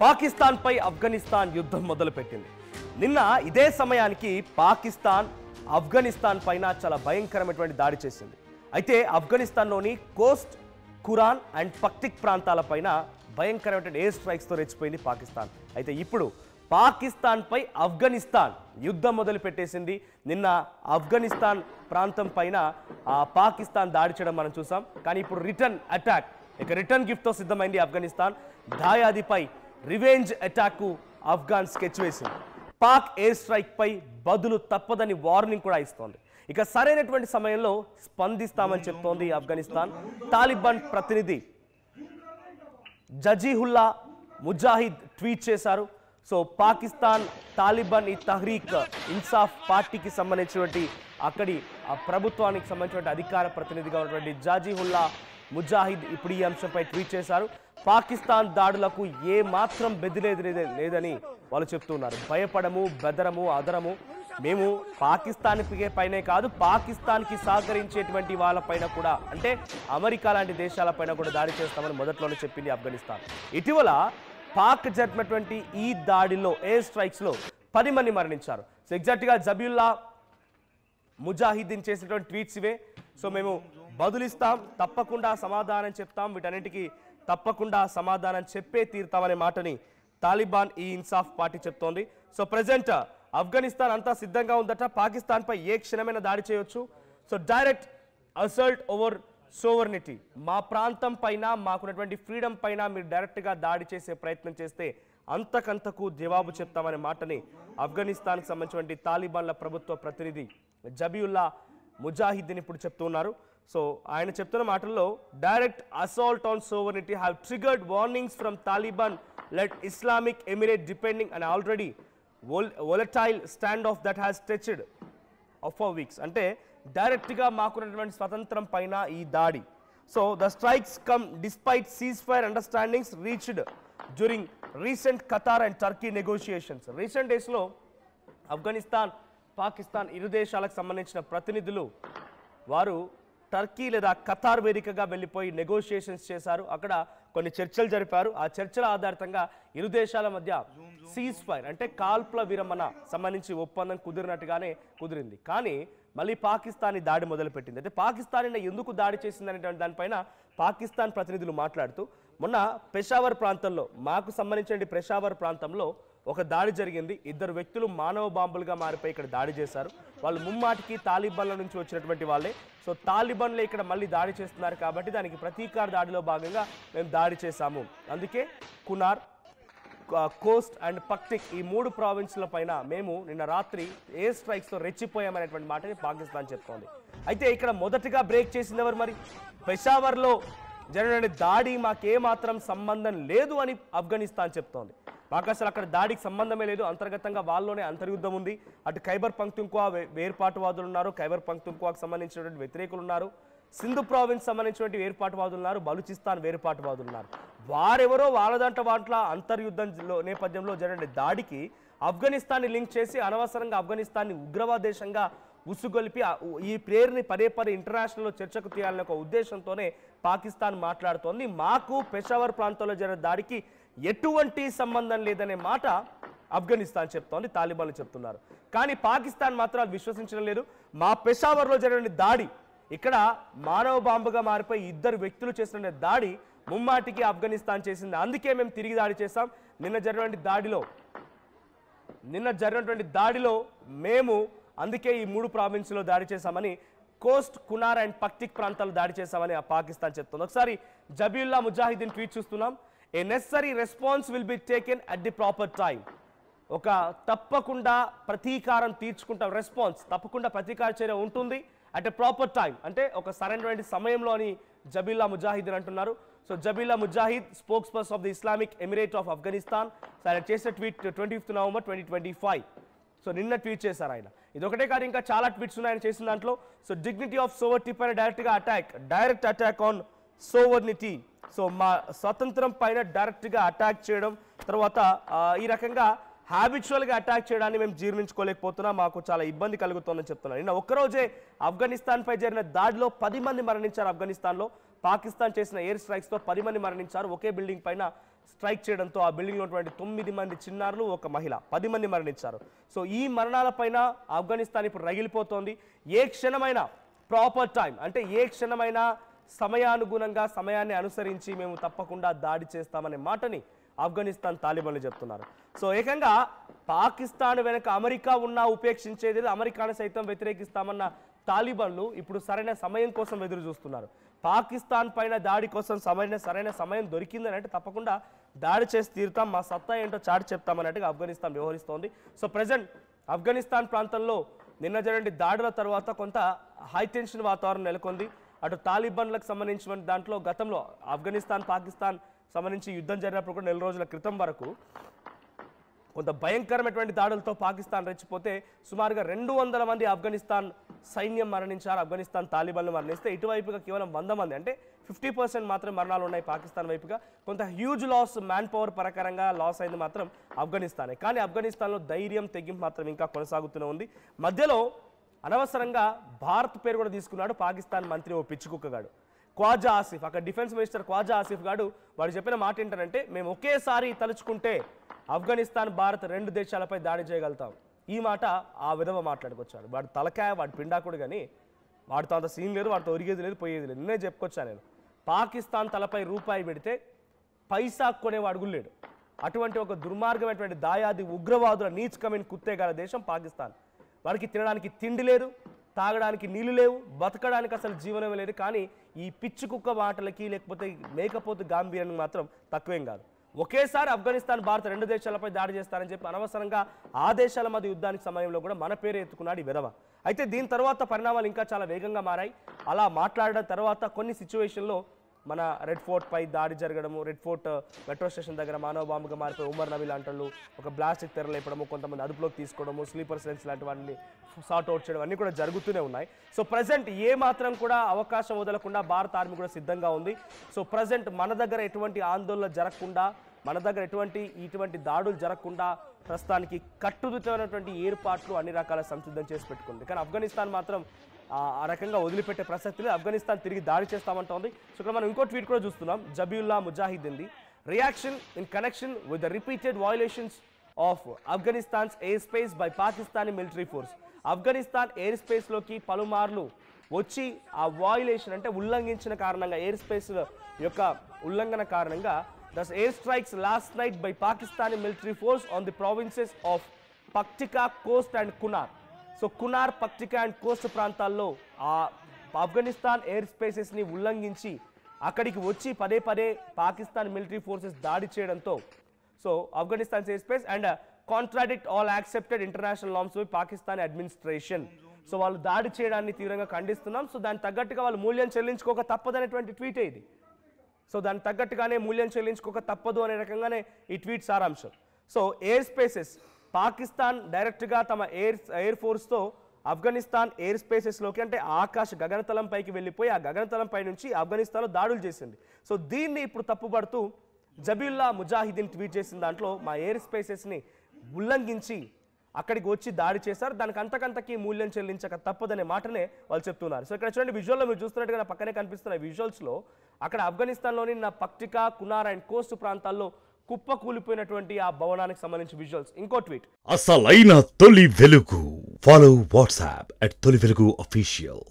పాకిస్తాన్ పై ఆఫ్ఘనిస్తాన్ యుద్ధం మొదలుపెట్టింది. నిన్న ఇదే సమయానికి పాకిస్తాన్ ఆఫ్ఘనిస్తాన్ పైన చాలా భయంకరమైనటువంటి దాడి చేసింది. అయితే ఆఫ్ఘనిస్తాన్లోని కోస్ట్, ఖురాన్ అండ్ పక్తిక్ ప్రాంతాలపైన భయంకరమైనటువంటి ఎయిర్ స్ట్రైక్స్తో రెచ్చిపోయింది పాకిస్తాన్. అయితే ఇప్పుడు పాకిస్తాన్ పై ఆఫ్ఘనిస్తాన్ యుద్ధం మొదలు పెట్టేసింది. నిన్న ఆఫ్ఘనిస్తాన్ ప్రాంతం పైన పాకిస్తాన్ దాడి చేయడం మనం చూసాం. కానీ ఇప్పుడు రిటర్న్ అటాక్, ఇక రిటర్న్ గిఫ్ట్తో సిద్ధమైంది ఆఫ్ఘనిస్తాన్. దాయాదిపై రివెంజ్ అటాక్కు ఆఫ్ఘాన్ స్కెచ్ వేసింది. పాక్ ఎయిర్ స్ట్రైక్ పై బదులు తప్పదని వార్నింగ్ కూడా ఇస్తోంది. ఇక సరైనటువంటి సమయంలో స్పందిస్తామని చెప్తోంది ఆఫ్ఘనిస్తాన్. తాలిబాన్ ప్రతినిధి జజీహుల్లా ముజాహిద్ ట్వీట్ చేశారు. సో పాకిస్తాన్ తాలిబాన్ ఈ తహ్రీక్ ఇన్సాఫ్ పార్టీకి సంబంధించినటువంటి అక్కడి ప్రభుత్వానికి సంబంధించిన అధికార ప్రతినిధిగా ఉన్నటువంటి జజీహుల్లా ముజాహిద్ ఇప్పుడు ఈ అంశంపై ట్వీట్ చేశారు. పాకిస్తాన్ దాడులకు ఏ మాత్రం బెదిరేది లేదని వాళ్ళు చెప్తున్నారు. భయపడము, బెదరము, అదరము. మేము పాకిస్తాన్ పైనే కాదు, పాకిస్తాన్కి సహకరించేటువంటి వాళ్ళపైన కూడా, అంటే అమెరికా లాంటి దేశాలపైన కూడా దాడి చేస్తామని మొదట్లోనే చెప్పింది ఆఫ్ఘనిస్తాన్. ఇటీవల పాక్ జరిపినటువంటి ఈ దాడిలో, ఎయిర్ స్ట్రైక్స్లో 10 మంది మరణించారు. సో ఎగ్జాక్ట్గా జబీయుల్లా ముజాహిద్దీన్ చేసినటువంటి ట్వీట్స్ ఇవే. సో మేము బదులిస్తాం, తప్పకుండా సమాధానం చెప్తాం, వీటన్నిటికీ తప్పకుండా సమాధానం చెప్పే తీరుతామనే మాటని తాలిబాన్ ఈ ఇన్సాఫ్ పార్టీ చెప్తోంది. సో ప్రజెంట్ ఆఫ్ఘనిస్తాన్ అంతా సిద్ధంగా ఉందట. పాకిస్తాన్పై ఏ క్షణమైనా దాడి చేయొచ్చు. So direct assault over sovereignty, మా ప్రాంతం పైన, మాకున్నటువంటి ఫ్రీడమ్ పైన మీరు డైరెక్ట్గా దాడి చేసే ప్రయత్నం చేస్తే అంతకంతకు జవాబు చెప్తామనే మాటని ఆఫ్ఘనిస్తాన్కి సంబంధించినటువంటి తాలిబాన్ల ప్రభుత్వ ప్రతినిధి జబీయుల్లా ముజాహిద్దీన్ ఇప్పుడు చెప్తున్నారు. సో ఆయన చెప్తున్న మాటల్లో, direct assault on sovereignty have triggered warnings from Taliban led Islamic emirate depending and already volatile stand off that has stretched for weeks. అంటే డైరెక్ట్గా మాకున్నటువంటి స్వతంత్రం పైన ఈ దాడి. So the strikes come despite cease fire understandings reached during recent Qatar and Turkey negotiations. Recent డేస్లో ఆఫ్ఘనిస్తాన్, పాకిస్తాన్ ఇరు దేశాలకు సంబంధించిన ప్రతినిధులు వారు టర్కీ లేదా ఖతార్ వేదికగా వెళ్ళిపోయి నెగోషియేషన్స్ చేశారు. అక్కడ కొన్ని చర్చలు జరిపారు. ఆ చర్చల ఆధారితంగా ఇరు దేశాల మధ్య సీజ్ ఫైర్, అంటే కాల్పుల విరమణ సంబంధించి ఒప్పందం కుదిరినట్టుగానే కుదిరింది. కానీ మళ్ళీ పాకిస్తాన్ దాడి మొదలుపెట్టింది. అంటే పాకిస్తాన్ ఎందుకు దాడి చేసిందనేటువంటి దానిపైన పాకిస్తాన్ ప్రతినిధులు మాట్లాడుతూ, మొన్న పెషావర్ ప్రాంతంలో, మాకు సంబంధించిన పెషావర్ ప్రాంతంలో ఒక దాడి జరిగింది. 2 వ్యక్తులు మానవ బాంబులుగా మారిపోయి ఇక్కడ దాడి చేశారు. వాళ్ళు ముమ్మాటికి తాలిబాన్ల నుంచి వచ్చినటువంటి వాళ్ళే. సో తాలిబాన్లే ఇక్కడ మళ్ళీ దాడి చేస్తున్నారు కాబట్టి దానికి ప్రతీకార దాడిలో భాగంగా మేము దాడి చేశాము. అందుకే కునార్, కోస్ట్ అండ్ పక్తిక్ ఈ 3 ప్రావిన్స్ల పైన మేము నిన్న రాత్రి ఎయిర్ స్ట్రైక్స్తో రెచ్చిపోయామనేటువంటి మాటని పాకిస్తాన్ చెప్తోంది. అయితే ఇక్కడ మొదటగా బ్రేక్ చేసింది ఎవరు? మరి పెషావర్లో జరిగిన దాడి మాకేమాత్రం సంబంధం లేదు అని ఆఫ్ఘనిస్తాన్ చెప్తోంది. మాకు అసలు అక్కడ దాడికి సంబంధమే లేదు, అంతర్గతంగా వాళ్ళలోనే అంతర్యుద్ధం ఉంది. అటు ఖైబర్ పఖ్తూన్ఖ్వా వేర్పాటువాదులు ఉన్నారు, ఖైబర్ పఖ్తూన్ఖ్వాకు సంబంధించినటువంటి వ్యతిరేకులు ఉన్నారు, సింధు ప్రావిన్స్ సంబంధించినటువంటి వేర్పాటువాదులు ఉన్నారు, బలూచిస్తాన్ వేర్పాటువాదులు ఉన్నారు. వారెవరో వాళ్ళ అంతర్యుద్ధంలో నేపథ్యంలో జరిగిన దాడికి ఆఫ్ఘనిస్తాన్ని లింక్ చేసి అనవసరంగా ఆఫ్ఘనిస్తాన్ని ఉగ్రవాద దేశంగా ఉసుగొలిపి ఈ పేరుని పదే ఇంటర్నేషనల్లో చర్చకు తీయాలనే ఒక ఉద్దేశంతోనే పాకిస్తాన్ మాట్లాడుతోంది. మాకు పెషావర్ ప్రాంతంలో జరిగిన దాడికి ఎటువంటి సంబంధం లేదనే మాట ఆఫ్ఘనిస్తాన్ చెప్తోంది, తాలిబాన్లు చెప్తున్నారు. కానీ పాకిస్తాన్ మాత్రం అది విశ్వసించడం లేదు. మా పెషావర్లో జరిగిన దాడి, ఇక్కడ మానవ బాంబుగా మారిపోయి 2 వ్యక్తులు చేసిన దాడి ముమ్మాటికి ఆఫ్ఘనిస్తాన్ చేసింది, అందుకే మేము తిరిగి దాడి చేశాం. నిన్న జరిగినటువంటి దాడిలో మేము అందుకే ఈ 3 ప్రావిన్స్లో దాడి చేశామని, కోస్ట్, కునార్ అండ్ పక్తిక్ ప్రాంతాలు దాడి చేశామని పాకిస్తాన్ చెప్తుంది. ఒకసారి జబీయుల్లా ముజాహిద్దీన్ ట్వీట్ చూస్తున్నాం. A necessary response will be taken at the proper time. ఒక తప్పకుండా ప్రతీకారం తీర్చుకుంటాం, రెస్పాన్స్ తప్పకుండా ప్రతీకార చర్య ఉంటుంది అట్ ఎ ప్రాపర్ టైం, అంటే ఒక సరైనటువంటి సమయంలో అని జబీయుల్లా ముజాహిద్దీన్ అంటున్నారు. So Zabihullah Mujahid, spokesperson of the Islamic Emirate of Afghanistan, ఆయన చేసిన ట్వీట్ 25 నవంబర్ 2025. సో నిన్న ట్వీట్ చేశారు ఆయన. ఇది ఒకటే కాదు, ఇంకా చాలా ట్వీట్స్ ఉన్నాయి ఆయన చేసిన దాంట్లో. సో డిగ్నిటీ ఆఫ్ సోవర్నిటీ పైన direct attack on sovereignty. So మా స్వతంత్రం పైన డైరెక్ట్గా అటాక్ చేయడం, తర్వాత ఈ రకంగా హ్యాబిచువల్గా అటాక్ చేయడాన్ని మేము జీర్ణించుకోలేకపోతున్నాం, మాకు చాలా ఇబ్బంది కలుగుతుందని చెప్తున్నారు. నిన్న ఒక్కరోజే ఆఫ్ఘనిస్తాన్పై జరిగిన దాడిలో 10 మంది మరణించారు ఆఫ్ఘనిస్తాన్లో. పాకిస్తాన్ చేసిన ఎయిర్ స్ట్రైక్స్తో 10 మంది మరణించారు. ఒకే బిల్డింగ్ పైన స్ట్రైక్ చేయడంతో ఆ బిల్డింగ్లో ఉన్నటువంటి 9 మంది చిన్నారులు, ఒక మహిళ, 10 మంది మరణించారు. సో ఈ మరణాలపైన ఆఫ్ఘనిస్తాన్ ఇప్పుడు రగిలిపోతోంది. ఏ క్షణమైనా ప్రాపర్ టైం అంటే ఏ క్షణమైనా సమయానుగుణంగా సమయాన్ని అనుసరించి మేము తప్పకుండా దాడి చేస్తామనే మాటని ఆఫ్ఘనిస్తాన్ తాలిబాన్లు చెప్తున్నారు. సో ఏకంగా పాకిస్తాన్ వెనక అమెరికా ఉన్నా ఉపేక్షించేది, అమెరికాను సైతం వ్యతిరేకిస్తామన్న తాలిబాన్లు ఇప్పుడు సరైన సమయం కోసం ఎదురు చూస్తున్నారు. పాకిస్తాన్ పైన దాడి కోసం సరైన సమయం దొరికిందని అంటే తప్పకుండా దాడి చేసి తీరుతాం, మా సత్తా ఏంటో చాటి చెప్తామన్నట్టుగా ఆఫ్ఘనిస్తాన్ వ్యవహరిస్తోంది. సో ప్రజెంట్ ఆఫ్ఘనిస్తాన్ ప్రాంతంలో నిన్న జరిగిన దాడుల తర్వాత కొంత హైటెన్షన్ వాతావరణం నెలకొంది. అటు తాలిబాన్లకు సంబంధించిన దాంట్లో గతంలో ఆఫ్ఘనిస్తాన్ పాకిస్తాన్ సంబంధించి యుద్ధం జరిగినప్పుడు కూడా 4 రోజుల క్రితం వరకు కొంత భయంకరమైనటువంటి దాడులతో పాకిస్తాన్ రెచ్చిపోతే సుమారుగా 200 మంది ఆఫ్ఘనిస్తాన్ సైన్యం మరణించారు. ఆఫ్ఘనిస్తాన్ తాలిబాన్లు మరణిస్తే ఇటువైపుగా కేవలం 100 మంది అంటే 50% మాత్రమే మరణాలు ఉన్నాయి పాకిస్తాన్ వైపుగా. కొంత హ్యూజ్ లాస్, మ్యాన్ పవర్ ప్రకారంగా లాస్ అయింది మాత్రం ఆఫ్ఘనిస్తానే. కానీ ఆఫ్ఘనిస్తాన్లో ధైర్యం, తెగింపు మాత్రం ఇంకా కొనసాగుతూనే ఉంది. మధ్యలో అనవసరంగా భారత్ పేరు కూడా తీసుకున్నాడు పాకిస్తాన్ మంత్రి ఓ పిచ్చుకుక్కగాడు ఖ్వాజా ఆసిఫ్. అక్కడ డిఫెన్స్ మినిస్టర్ ఖ్వాజా ఆసిఫ్ గాడు వాడు చెప్పిన మాట ఏంటంటే, మేము ఒకేసారి తలుచుకుంటే ఆఫ్ఘనిస్తాన్, భారత్ 2 దేశాలపై దాడి చేయగలుగుతాం. ఈ మాట ఆ విధవ మాట్లాడుకొచ్చాడు. వాడు తలకాయ, వాడు పిండాకుడు, కానీ వాడితో అంత సీన్ లేదు, వాడితో ఒరిగేది లేదు, పోయేది లేదు. నిన్నే చెప్పుకొచ్చాను నేను, పాకిస్తాన్ తలపై రూపాయి పెడితే పైసా కొనేవాడు కూడా లేడు. అటువంటి ఒక దుర్మార్గమైనటువంటి దాయాది ఉగ్రవాదుల నీచకమైన కుత్తేగాల దేశం పాకిస్తాన్. వారికి తినడానికి తిండి లేదు, తాగడానికి నీళ్లు లేవు, బతకడానికి అసలు జీవనం లేదు. కానీ ఈ పిచ్చి కుక్క మాటలకి లేకపోతే మేకపోతు గాంభీర్యానికి మాత్రం తక్కువేం కాదు. ఒకేసారి ఆఫ్ఘనిస్తాన్, భారత్ 2 దేశాలపై దాడి చేస్తారని చెప్పి అనవసరంగా ఆ దేశాల మధ్య యుద్ధానికి సమయంలో కూడా మన పేరు ఎత్తుకున్నాడు ఈ విధవ. అయితే దీని తర్వాత పరిణామాలు ఇంకా చాలా వేగంగా మారాయి. అలా మాట్లాడడం తర్వాత కొన్ని సిచ్యువేషన్లో మన రెడ్ ఫోర్ట్ పై దాడి జరగడము, రెడ్ ఫోర్ట్ మెట్రో స్టేషన్ దగ్గర మానవ బాంబుగా మారిపోయి ఉమర్ నబీ లాంటి వాళ్ళు ఒక ప్లాస్టిక్ తెరలేపడము, కొంతమంది అదుపులోకి తీసుకోవడము, స్లీపర్ సెల్స్ లాంటి వాటిని సార్ట్ అవుట్ చేయడం అన్నీ కూడా జరుగుతూనే ఉన్నాయి. సో ప్రజెంట్ ఏ మాత్రం కూడా అవకాశం వదలకుండా భారత ఆర్మీ కూడా సిద్ధంగా ఉంది. సో ప్రజెంట్ మన దగ్గర ఎటువంటి ఆందోళన జరగకుండా, మన దగ్గర ఇటువంటి దాడులు జరగకుండా ప్రస్తుతానికి కట్టుదిట్టమైనటువంటి ఏర్పాట్లు అన్ని రకాల సంసిద్ధం చేసి పెట్టుకుంది. కానీ ఆఫ్ఘనిస్తాన్ మాత్రం ఆ రకంగా వదిలిపెట్టే ప్రసక్తి లేదు. ఆఫ్ఘనిస్తాన్ తిరిగి దాడి చేస్తామంటోంది. సో ఇక్కడ మనం ఇంకో ట్వీట్ కూడా చూస్తున్నాం. Zabihullah Mujahideen reaction in connection with the repeated violations of Afghanistan's airspace by Pakistani military force. Afghanistan air స్పేస్లోకి పలుమార్లు వచ్చి ఆ వయోలేషన్ అంటే ఉల్లంఘించిన కారణంగా, ఎయిర్ స్పేస్ యొక్క ఉల్లంఘన కారణంగా the air strikes last night by Pakistani military force on the provinces of Paktika, Khost and Kunar. So Kunar, Paktika and Khost ప్రాంతాల్లో ఆ ఆఫ్ఘనిస్తాన్ ఎయిర్ స్పేసెస్ని ఉల్లంఘించి అక్కడికి వచ్చి పదే పాకిస్తాన్ మిలిటరీ ఫోర్సెస్ దాడి చేయడంతో so Afghanistan air space and contradict all accepted international norms by Pakistan administration. So వాళ్ళు దాడి చేయడాన్ని తీవ్రంగా ఖండిస్తున్నాం. సో దానికి తగ్గట్టుగా వాళ్ళు మూల్యం చెల్లించుకోక తప్పదనేటువంటి ట్వీటే ఇది. సో దానికి తగ్గట్టుగానే మూల్యం చెల్లించుకోక తప్పదు అనే రకంగానే ఈ ట్వీట్ సారాంశం. సో ఎయిర్ స్పేసెస్ పాకిస్తాన్ డైరెక్ట్గా తమ ఎయిర్ ఫోర్స్తో ఆఫ్ఘనిస్తాన్ ఎయిర్ స్పేసెస్లోకి అంటే ఆకాశ గగనతలం పైకి వెళ్ళిపోయి ఆ గగనతలం పై నుంచి ఆఫ్ఘనిస్తాన్లో దాడులు చేసింది. సో దీన్ని ఇప్పుడు తప్పుపడుతూ జబీయుల్లా ముజాహిద్దీన్ ట్వీట్ చేసిన దాంట్లో మా ఎయిర్ స్పేసెస్ని ఉల్లంఘించి అక్కడికి వచ్చి దాడి చేశారు, దానికి అంతకంతకి మూల్యం చెల్లించక తప్పదనే మాటనే వాళ్ళు చెప్తున్నారు. సో ఇక్కడ చూడండి, విజువల్లో మీరు చూస్తున్నట్టుగా పక్కనే కనిపిస్తున్న విజువల్స్లో అక్కడ ఆఫ్ఘనిస్తాన్లోని పక్టికా, కునార్ అండ్ కోస్ట్ ప్రాంతాల్లో కుప్ప కూలిపోయినటువంటి ఆ భవనానికి సంబంధించి విజువల్స్. ఇంకో ట్వీట్, అసలైన తొలి వెలుగు. ఫాలో వాట్సాప్ @తొలి వెలుగు అఫీషియల్.